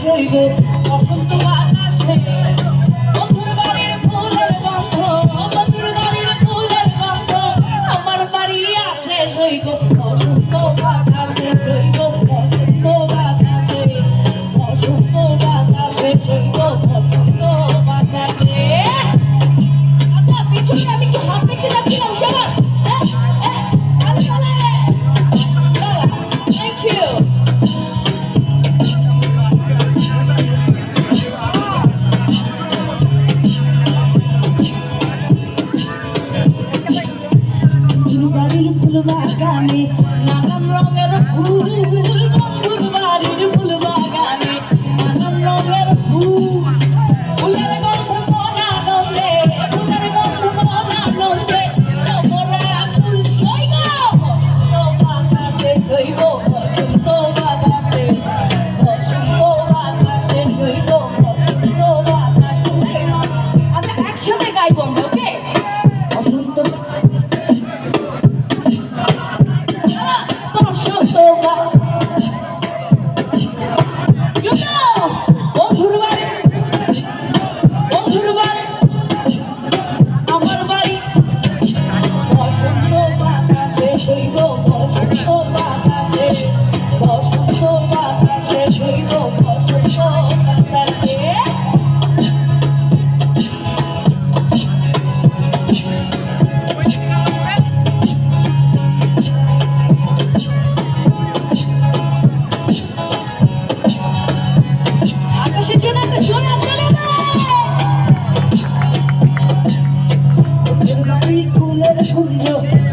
হইব বসন্ত বাতাসে বন্ধুর বাড়ির ফুলের গন্ধ বন্ধুর বাড়ির ফুলের গন্ধ আমার বাড়ি আসে হইব বসন্ত বাতাসে হইব বসন্ত বাতাসে বসন্ত বাতাসে হইব বসন্ত বাতাসে। আচ্ছা পিছনে আমি কি হাত দেখতে যাচ্ছিলাম সবার থ্যাংক ইউ। ফুল বাগানে নানান রঙের ফুল বন্ধুর বাড়ির ফুল বাগানে নানান রঙের ফুল ফুলের গন্ধ মন আনন্দে ফুলের গন্ধ মন আনন্দে তোমরা ফুল সইব বসন্ত বাতাসে সইব বসন্ত বাতাসে বসন্ত বাতাসে সইব বসন্ত বাতাসে। আচ্ছা একসাথে গাইব আমরা ওকে বসন্ত বন্ধুর বাড়ি বন্ধুর বাড়ি আমার বাড়ি বসন্ত বাতাসে সইব বসন্ত বাতাসে বসন্ত বাতাসে সইব বসন্ত বাতাসে।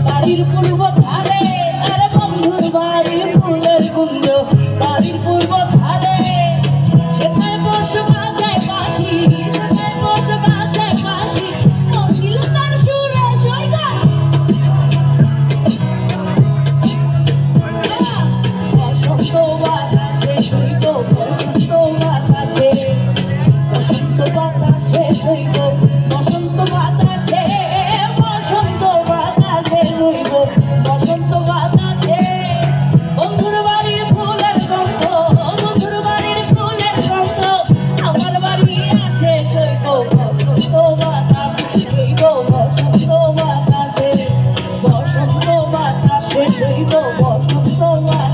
বাড়ির পূর্ব ধারে আরে বন্ধুর বাড়ির ফুলের কুঞ্জ বাড়ির পূর্ব ধারে সেখানে বসে বাজায় বাঁশি সেখানে বসে বাজায় বাঁশি মহিলার সুরে জয়গা বসন্ত বাতাসে সইব বসন্ত বাতাসে বসন্ত বাতাসে সইব বসন্ত বাতাসে বসন্ত বাতাসে সইব বসন্ত বাতাসে বন্ধুর বাড়ির ফুলের গন্ধ বন্ধুর বাড়ির ফুলের গন্ধ আমার বাড়ি আসে সইব বসন্ত বাতাসে সইব বসন্ত বাতাসে বসন্ত বাতাসে সইব বসন্ত বাতাসে।